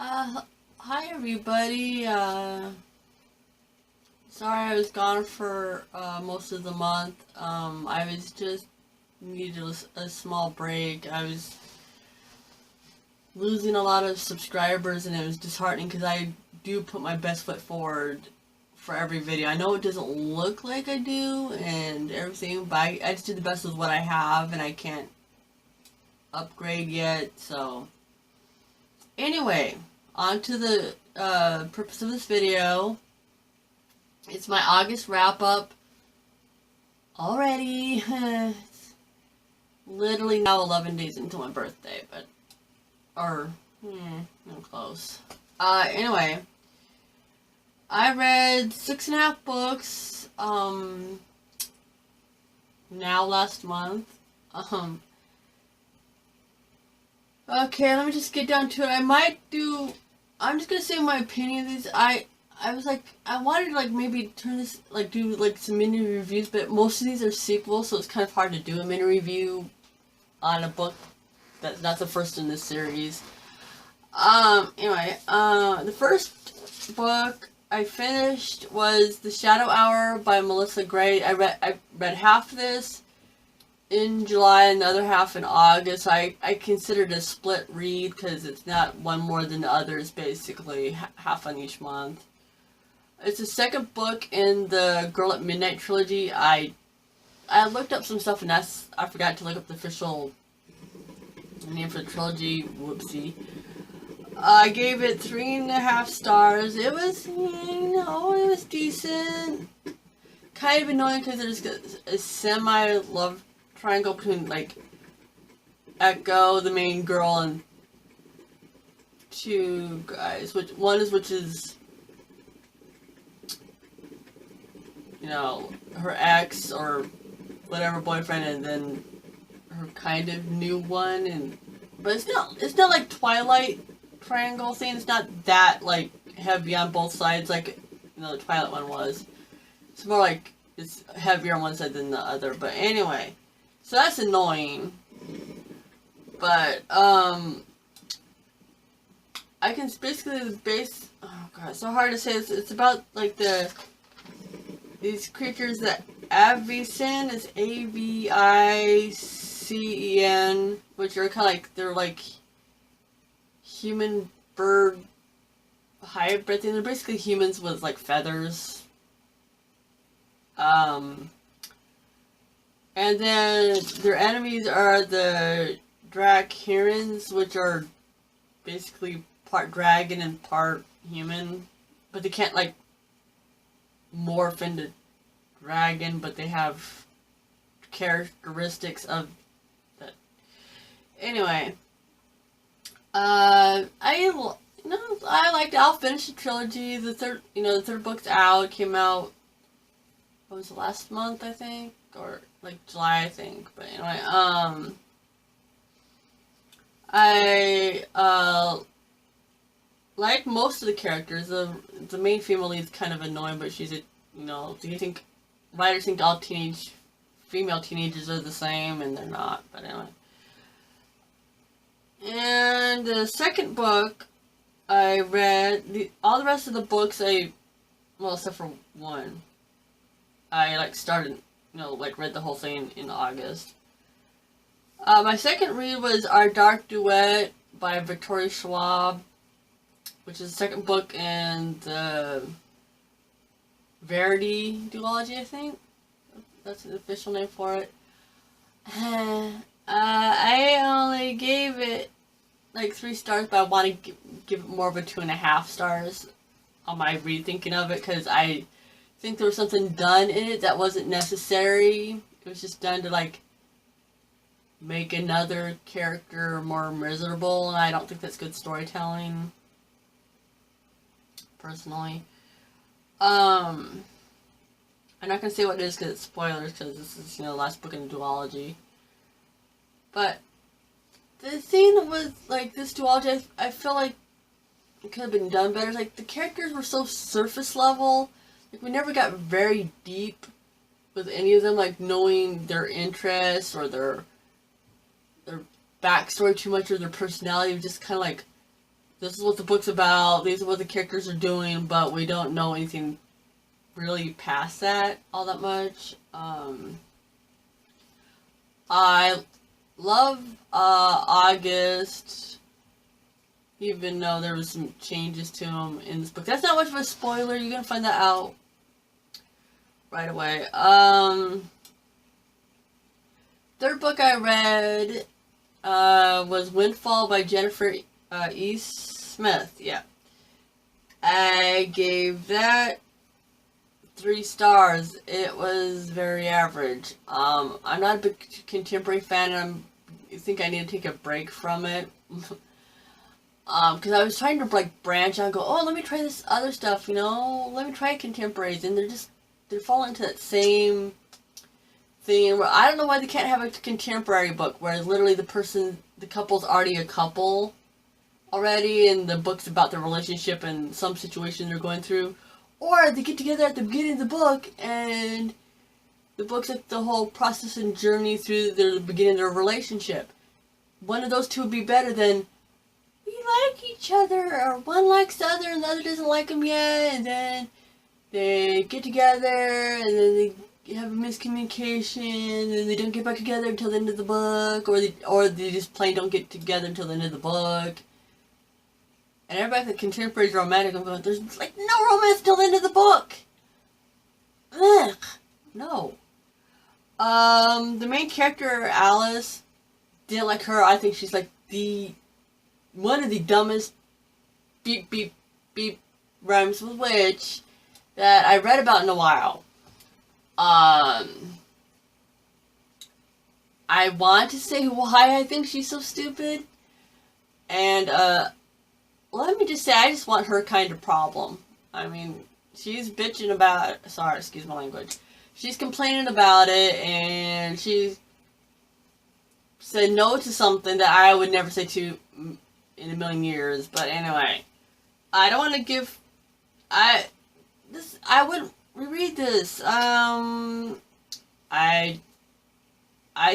Hi everybody. Sorry I was gone for most of the month. I was just needed a small break. I was losing a lot of subscribers and it was disheartening because I do put my best foot forward for every video. I know it doesn't look like I do and everything, but I just do the best with what I have and I can't upgrade yet, so anyway, on to the purpose of this video. It's my August wrap-up already. It's literally now 11 days into my birthday, but, I'm close. Anyway, I read 6.5 books, now last month. Okay, let me just get down to it. I'm just gonna say my opinion of these. I was like, I wanted to like maybe turn this, like do like some mini reviews, but most of these are sequels, so it's kind of hard to do a mini review on a book that's not the first in this series. Anyway, the first book I finished was The Shadow Hour by Melissa Gray. I read half of this in July and the other half in August. I considered it a split read because it's not one more than the others, basically half on each month. It's the second book in the Girl at Midnight trilogy. I looked up some stuff and I forgot to look up the official name for the trilogy. Whoopsie. I gave it 3.5 stars. It was, it was decent. Kind of annoying because there's a semi-love triangle between like Echo, the main girl, and two guys. Which is her ex or whatever boyfriend, and then her kind of new one. But it's not like Twilight triangle thing. It's not that like heavy on both sides like the Twilight one was. It's more like it's heavier on one side than the other. But anyway. So that's annoying, but, I can basically oh god, it's so hard to say. It's about, like, these creatures that Avicen is Avicen, which are kind of like, they're like human bird hybrid thing. They're basically humans with, like, feathers. And then their enemies are the Dracarans, which are basically part dragon and part human. But they can't, like, morph into dragon, but they have characteristics of that. Anyway, I liked it. I'll finish the trilogy. The third book's out. It came out, what was it, last month, I think? Or like July, I think. But anyway, I like most of the characters. The main female lead's kind of annoying, but she's do you think writers think all female teenagers are the same, and they're not. But anyway, and the second book I read, all the rest of the books except for one, I like started. Read the whole thing in August. My second read was Our Dark Duet by Victoria Schwab, which is the second book in the Verity duology, I think. That's the official name for it. I only gave it like 3 stars, but I want to give it more of a 2.5 stars on my rethinking of it, because I think there was something done in it that wasn't necessary. It was just done to like make another character more miserable, and I don't think that's good storytelling, personally. I'm not gonna say what it is because it's spoilers, because this is the last book in the duology. But the thing with like this duology, I feel like it could have been done better. Like the characters were so surface level. Like, we never got very deep with any of them, like, knowing their interests or their backstory too much, or their personality. Just kind of, like, this is what the book's about, these are what the characters are doing, but we don't know anything really past that all that much. I love August, even though there was some changes to him in this book. That's not much of a spoiler, you're gonna find that out right away. Third book I read was Windfall by Jennifer E. Smith. Yeah. I gave that 3 stars. It was very average. I'm not a big contemporary fan, and I think I need to take a break from it. Because I was trying to like branch out and go, oh, let me try this other stuff, you know, let me try contemporaries, and they're falling into that same thing where I don't know why they can't have a contemporary book where literally the couple's already a couple already, and the book's about their relationship and some situation they're going through, or they get together at the beginning of the book and the book's like the whole process and journey through the beginning of their relationship. One of those two would be better than we like each other, or one likes the other and the other doesn't like them yet, and then they get together and then they have a miscommunication and they don't get back together until the end of the book, or they just plain don't get together until the end of the book. And everybody thinks contemporary romantic, I'm going, there's like no romance till the end of the book. Ugh, no. The main character, Alice, didn't like her. I think she's like one of the dumbest beep beep beep rhymes with which that I read about in a while. I want to say why I think she's so stupid, and let me just say I just want her kind of problem. I mean, she's bitching about, sorry, excuse my language, she's complaining about it, and she said no to something that I would never say to in a million years. But anyway, I don't want to give, I would reread this. I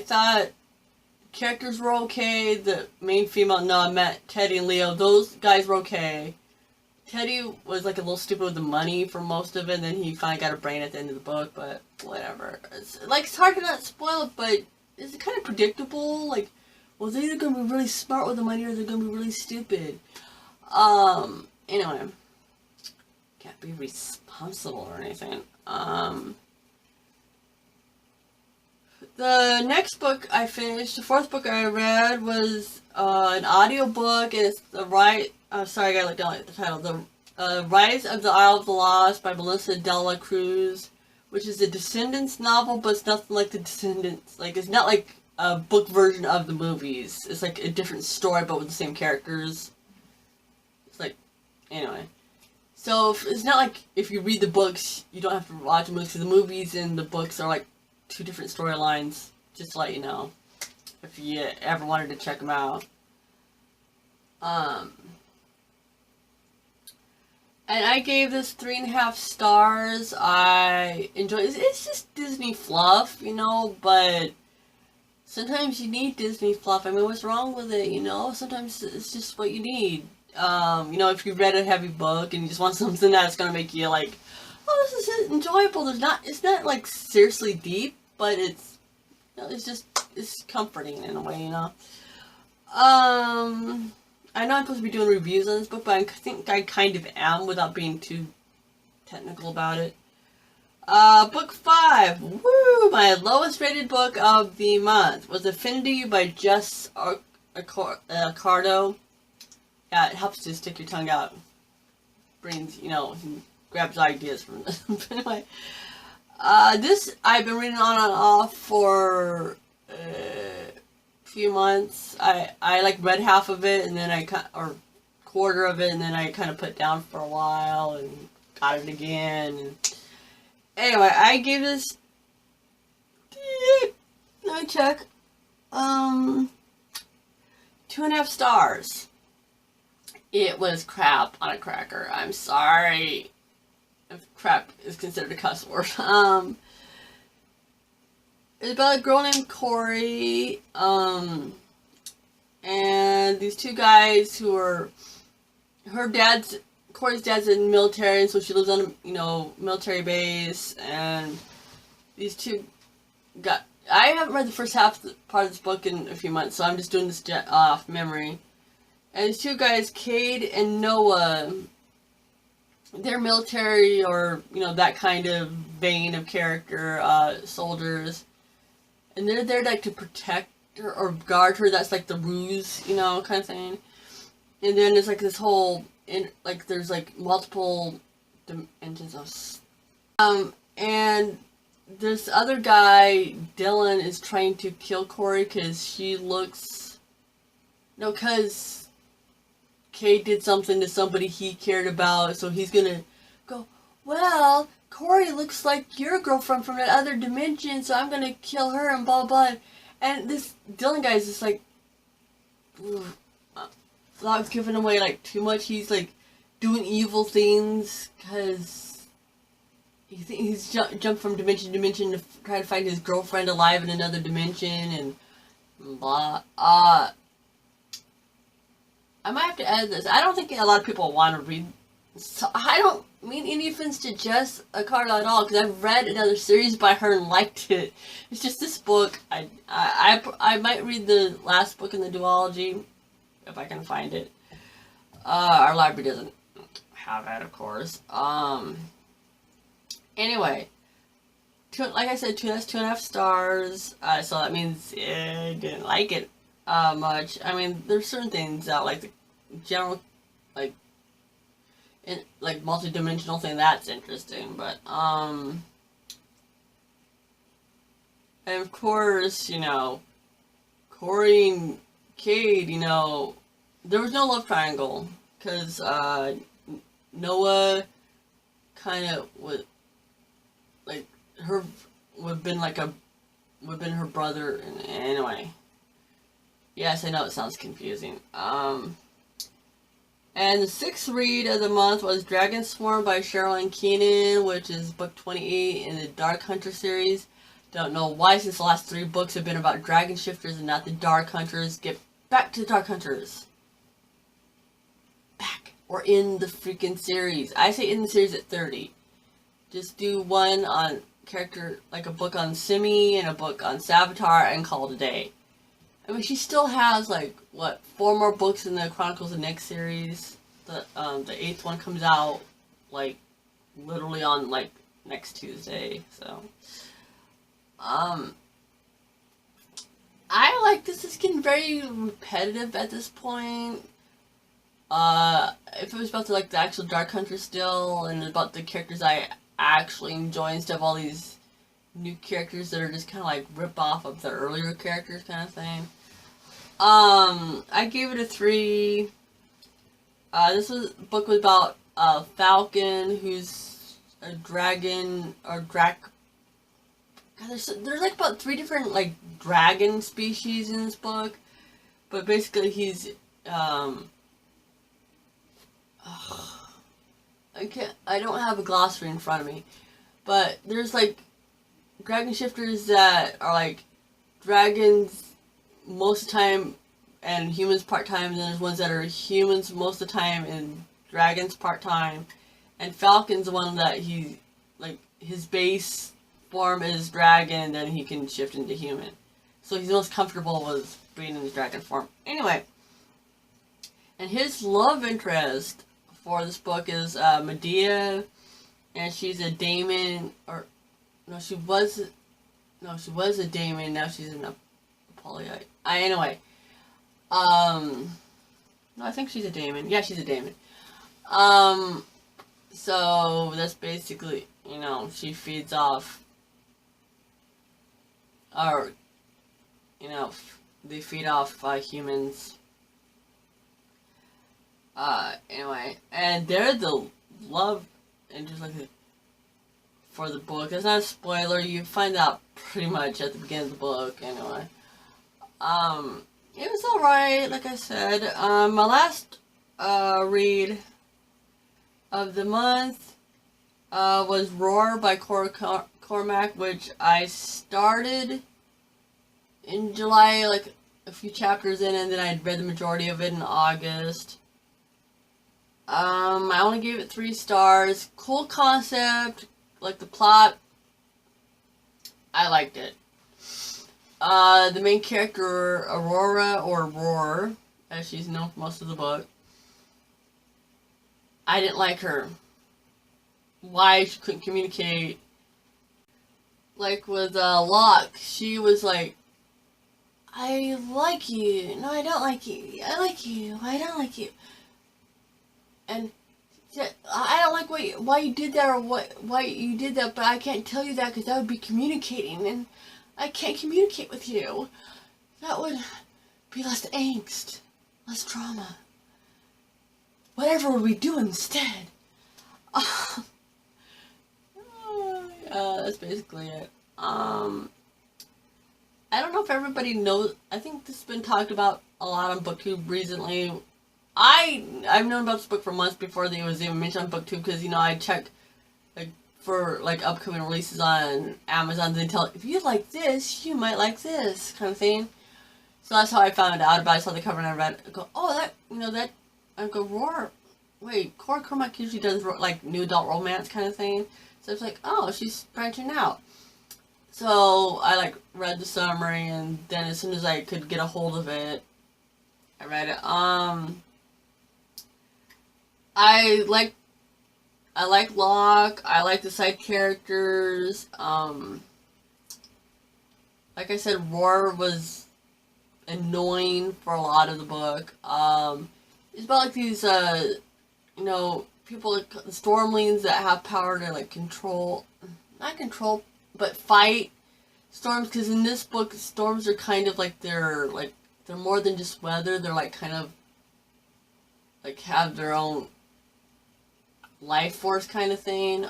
thought characters were okay. The main female, no, I met Teddy and Leo. Those guys were okay. Teddy was like a little stupid with the money for most of it, and then he finally got a brain at the end of the book, but whatever. It's hard to not spoil it, but it's kind of predictable. Like, well, they're either going to be really smart with the money or they're going to be really stupid. Anyway. Can't be responsible or anything. The next book I finished, the 4th book I read, was an audiobook, and it's sorry, I gotta look down at the title. The Rise of the Isle of the Lost by Melissa Dela Cruz, which is a Descendants novel, but it's nothing like the Descendants. Like, it's not like a book version of the movies. It's like a different story, but with the same characters. It's like, anyway. So, it's not like if you read the books, you don't have to watch the movies, because the movies and the books are like 2 different storylines, just to let you know, if you ever wanted to check them out. And I gave this 3.5 stars. I enjoy it. It's just Disney fluff, you know, but sometimes you need Disney fluff. I mean, what's wrong with it, you know? Sometimes it's just what you need. You know, if you read a heavy book and you just want something that's gonna make you like, oh, this is enjoyable. It's not like seriously deep, but it's, you know, it's comforting in a way, you know. I know I'm supposed to be doing reviews on this book, but I think I kind of am without being too technical about it. Book 5, woo! My lowest rated book of the month was Infinity by Jus Accardo. Yeah, it helps to stick your tongue out. Brings, you know, grabs ideas from this. Anyway, this I've been reading on and off for a few months. I like read half of it, and then or quarter of it, and then I kind of put it down for a while and got it again. And anyway, I gave this, let me check, 2.5 stars. It was crap on a cracker. I'm sorry if crap is considered a cuss word. It's about a girl named Corey, and these 2 guys who are Corey's dad's in the military, and so she lives on a military base, and these two got. I haven't read the first part of this book in a few months, so I'm just doing this off memory. And these two guys, Cade and Noah, they're military or that kind of vein of character, soldiers, and they're there like to protect her or guard her. That's like the ruse, kind of thing. And then there's like this whole there's like multiple dimensions of and this other guy, Dylan, is trying to kill Corey because she looks because Kate did something to somebody he cared about, so he's gonna go, well, Corey looks like your girlfriend from that other dimension, so I'm gonna kill her and blah blah. And this Dylan guy is just like, without giving away like too much, he's like doing evil things because he's jumped from dimension to dimension to try to find his girlfriend alive in another dimension and blah. I might have to edit this. I don't think a lot of people want to read. So I don't mean any offense to Jus Accardo at all, because I've read another series by her and liked it. It's just this book. I might read the last book in the duology if I can find it. Our library doesn't have it, of course. Anyway, like I said, that's 2.5 stars. So that means I didn't like it much. I mean, there's certain things that like the general multi-dimensional thing that's interesting, but and of course, Corey and Cade, there was no love triangle because Noah kind of would have been her brother. And anyway, yes, I know it sounds confusing. And the 6th read of the month was Dragon Swarm by Sherilyn Keenan, which is book 28 in the Dark Hunter series. Don't know why, since the last 3 books have been about Dragon Shifters and not the Dark Hunters. Get back to the Dark Hunters. Back. Or in the freaking series. I say in the series at 30. Just do one on character, like a book on Simi and a book on Savitar, and call it a day. I mean, she still has, 4 more books in the Chronicles of Nyx series. The 8th one comes out, literally on, next Tuesday, so. I like this. It's getting very repetitive at this point. If it was about the actual Dark Hunter still, and about the characters I actually enjoy instead of all these new characters that are just kind of rip off of the earlier characters kind of thing. I gave it a 3. This book was about Falcon, who's a dragon or God, there's about 3 different dragon species in this book, but basically he's I don't have a glossary in front of me, but there's dragon shifters that are dragons most of the time and humans part-time, and then there's ones that are humans most of the time and dragons part-time. And Falcon's the one that his base form is dragon, then he can shift into human. So he's most comfortable with being in his dragon form. Anyway, and his love interest for this book is Medea, and she's a daemon, she was a daemon, now she's a Napoleonite. Anyway, no, I think she's a daemon. Yeah, she's a daemon. So that's basically, she feeds off, or, they feed off humans. Anyway, and they're the love interest for the book. It's not a spoiler. You find out pretty much at the beginning of the book. Anyway, it was alright. Like I said, my last read of the month was Roar by Cora Cormac, which I started in July, a few chapters in, and then I'd read the majority of it in August. I only gave it 3 stars. Cool concept, like the plot. I liked it. The main character, Aurora, or Roar, as she's known for most of the book, I didn't like her. Why she couldn't communicate. Like with Locke, she was like, I like you. No, I don't like you. I like you. I don't like you. And I don't like why you did that, or why you did that, but I can't tell you that because that would be communicating, and I can't communicate with you. That would be less angst, less trauma. Whatever would we do instead? Yeah, that's basically it. I don't know if everybody knows. I think this has been talked about a lot on BookTube recently. I've known about this book for months before it was even mentioned on BookTube, because I check for upcoming releases on Amazon. They tell, if you like this, you might like this kind of thing. So that's how I found out about it. I saw the cover and I read it. I go, oh, that I go, Roar. Wait, Cora Cormac usually does new adult romance kind of thing. So it's like, oh, she's branching out. So I read the summary, and then as soon as I could get a hold of it, I read it. I like Locke. I like the side characters. Like I said, Roar was annoying for a lot of the book. It's about these people the Stormlings that have power to not control, but fight storms. Because in this book, storms are kind of they're more than just weather. They're kind of have their own life force kind of thing.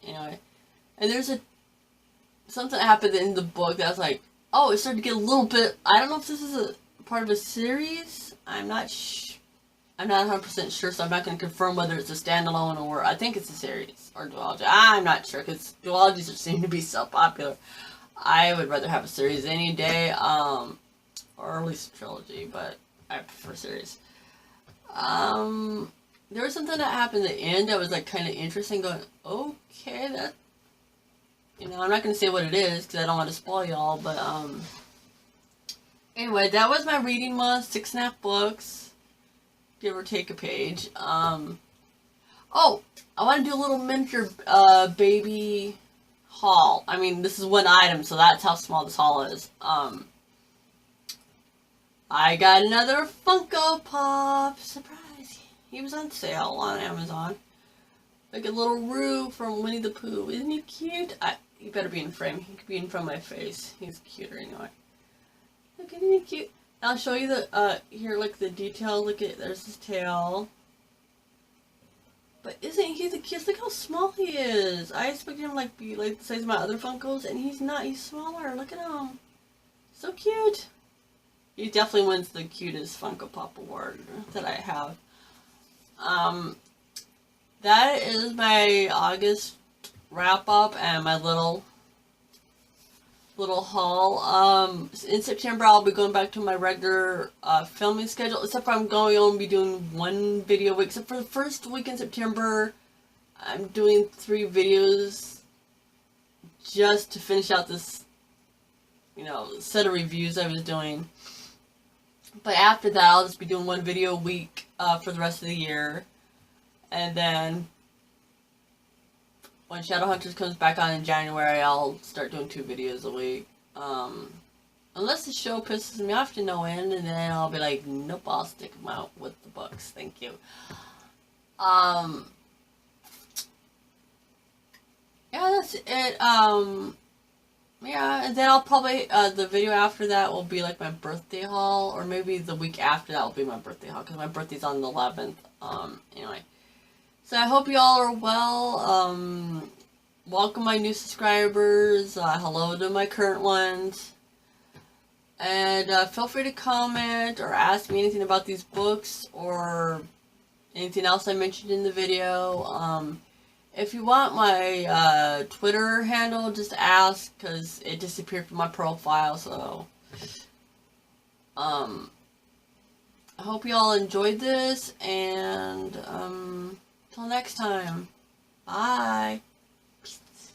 Anyway, and there's something that happened in the book that's oh, it started to get a little bit. I don't know if this is a part of a series. I'm not 100% sure, so I'm not going to confirm whether it's a standalone or I think it's a series or duology. I'm not sure, because duologies seem to be so popular. I would rather have a series any day, or at least a trilogy, but I prefer series. There was something that happened at the end that was kind of interesting. Going, okay, that I'm not gonna say what it is because I don't want to spoil y'all. But anyway, that was my reading month. 6.5 books, give or take a page. Oh, I want to do a little miniature baby haul. I mean, this is one item, so that's how small this haul is. I got another Funko Pop. Surprise! He was on sale on Amazon. Like a little Roo from Winnie the Pooh. Isn't he cute? He better be in frame. He could be in front of my face. He's cuter anyway. Look, isn't he cute? I'll show you the, here, the detail. Look at, there's his tail. But isn't he the cutest? Look how small he is. I expected him be the size of my other Funkos, and he's not. He's smaller. Look at him. So cute. He definitely wins the cutest Funko Pop award that I have. That is my August wrap up and my little haul. In September I'll be going back to my regular filming schedule, except for I'm going to only be doing 1 video a week. Except for the first week in September, I'm doing 3 videos just to finish out this set of reviews I was doing. But after that, I'll just be doing 1 video a week for the rest of the year. And then when Shadowhunters comes back on in January, I'll start doing 2 videos a week. Unless the show pisses me off to no end, and then I'll be like, nope, I'll stick them out with the books. Thank you. Yeah, that's it. Yeah, and then I'll probably, the video after that will be my birthday haul, or maybe the week after that will be my birthday haul, because my birthday's on the 11th. Anyway. So I hope you all are well. Welcome my new subscribers. Hello to my current ones. And feel free to comment or ask me anything about these books or anything else I mentioned in the video. If you want my Twitter handle, just ask, because it disappeared from my profile. So I hope you all enjoyed this, and Till next time. Bye.